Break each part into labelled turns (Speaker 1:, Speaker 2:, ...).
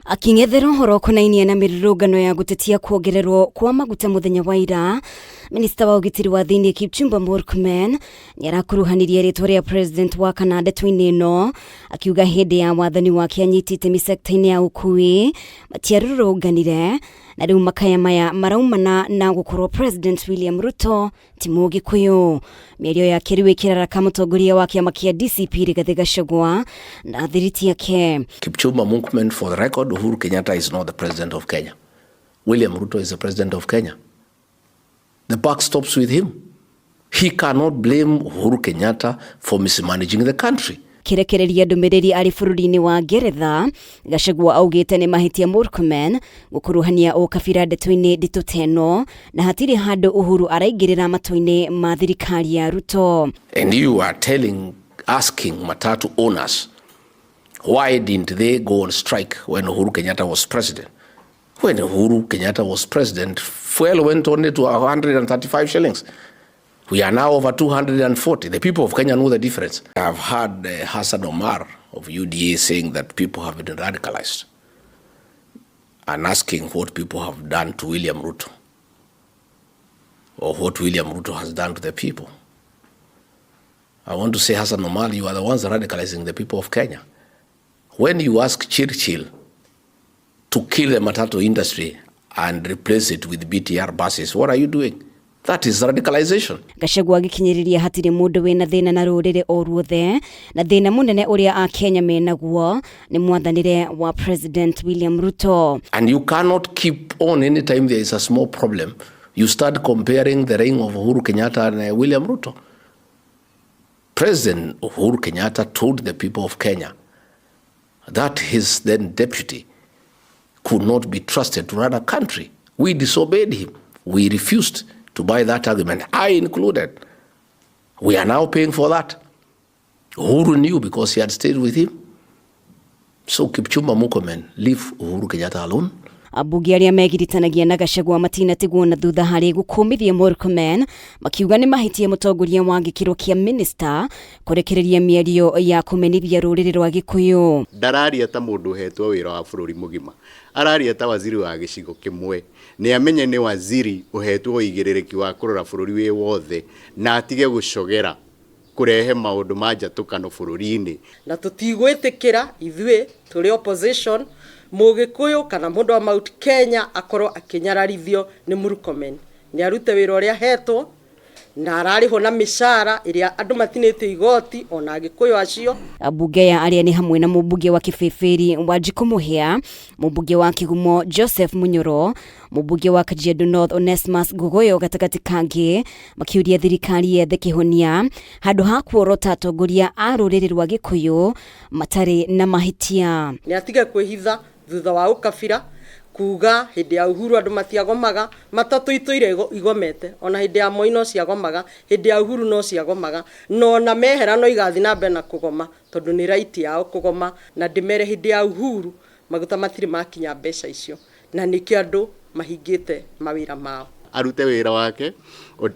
Speaker 1: Aking'ethera horo konainie na mirurungano ya gutetia kuongererwo kwa maguta muthenya wa ira, Minista wa UGITIRI wa THIINI KIPCHUMBA Murkomen niarakuruhanirie ritwa ria President wa KANA NDETOINI no, akiuga hindi ya wathani wake anyitite misekta-ini ya ukui matiarurunganire na riu makaya maya maraumana na gukorwo President William Ruto ti Mugikuyu. Mĩario yake riu ikiraraka mutongoria wa kiama kia DCP RIGATHI GACHAGUA na thiriti yake.
Speaker 2: KIPCHUMBA Murkomen, for the record, UHURU Kenyatta is not the President of Kenya. William Ruto is the President of Kenya. The buck stops with him. He cannot blame UHURU Kenyatta for mismanaging the country.
Speaker 1: Kirekereria ndumiriri ari bururi-ini wa Ngeretha, Gachagua augite NIMAHITIA Murkomen gukuruhania UKABIRA NDETOINI ndituteno na hatiri handu UHURU araingirira matoi-ini ma thirikari ya Ruto.
Speaker 2: And you are asking matatu owners, why didn't they go on strike when UHURU Kenyatta was president? When UHURU Kenyatta was president, fuel went only to 135 shillings. We are now over 240. The people of Kenya know the difference. I've heard Hassan Omar of UDA saying that people have been radicalized and asking what people have done to William Ruto or what William Ruto has done to the people. I want to say, Hassan Omar, you are the ones radicalizing the people of Kenya. When you ask Churchill to kill the matatu industry and replace it with BTR buses, what are you doing? That is radicalization.
Speaker 1: Gachagua agikinyiriria hatiri mundu wina thina na rurire o ruothe na thina munene uria a Kenya menaguo ni mwathanire wa President William Ruto.
Speaker 2: And you cannot keep on anytime there is a small problem. You start comparing the reign of UHURU Kenyatta and William Ruto. President UHURU Kenyatta told the people of Kenya that his then deputy could not be trusted to run a country. We disobeyed him. We refused to buy that argument, I included. We are now paying for that. UHURU knew because he had stayed with him. So KIPCHUMBA Murkomen, leave UHURU Kenyatta alone.
Speaker 1: Abunge aria megiritanagia na Gachagua matinatigwo na thutha hari gukumithia Murkomen makiuga ni mahitie mutongoria wa gikiro kia minister kurekereria mĩario ya kumenithia ruriri rwa Gikuyu.
Speaker 3: Ndararia ta mundu hetwo wira wa bururi mugima, araria ta waziri wa gicigo kimwe, ni amenye ni waziri uhetwo igirereki wa kurora bururi wi wothe na atige gucogera kurehe maundu manjatukano bururi-ini
Speaker 4: na tutigwitikira ithwe turi opposition Mugikuyu kana mundu wa Mount Kenya akorwo akinyararithio ni Murkomen. Ni arute wira uria hetwo na arariho na mishara iria andu matinite igoti ona Agikuyu acio.
Speaker 1: Abunge ya aria ni hamwe na mubunge wa Kibeberi Wanjiku Muhia, mubunge wa Kigumo Joseph Munyoro, mubunge wa Kajiado North Onesmus Gogoyo gatakati kangi makiuria thirikari yethe kihonia handu ha kuorota atongoria a ruriri rwa Gikuyu matari na mahitia.
Speaker 4: Ni atige kwihitha thutha wa UKABIRA kuga hindi ya UHURU andu matiagomaga matatu ituire igomete ona hindi ya Moi no ciagomaga hindi ya UHURU no ciagomaga no na mehera no igathi na mbe na kugoma tondu ni right yao kugoma na ndimere hindi ya UHURU maguta matiri makinya mbeca icio na nikio andu mahingite mawira mao.
Speaker 3: Arute wira wake,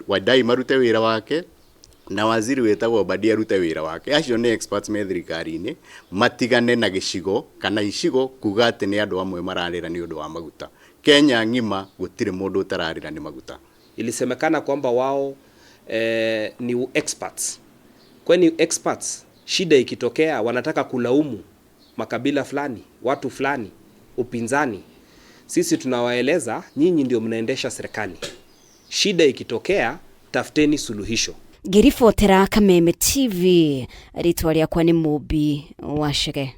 Speaker 3: wadai marute wira wake na waziri wetagwo Badia arute wira wake. Acio ni experts me thirikari-ini matigane na gicigo kana icigo kuga ati ni andu amwe mararira ni undu wa maguta. Kenya ngima gutire mundu utararira ni maguta.
Speaker 5: Ilisemekana kwamba wao ni experts. Kwani experts shida ikitokea wanataka kulaumu makabila fulani, watu fulani, upinzani. Sisi tunawaeleza nyinyi ndio mnaendesha serikali. Shida ikitokea tafuteni suluhisho.
Speaker 1: Ngiribotera Kameme TV, ritwa riakwa ni Mubi Wachege.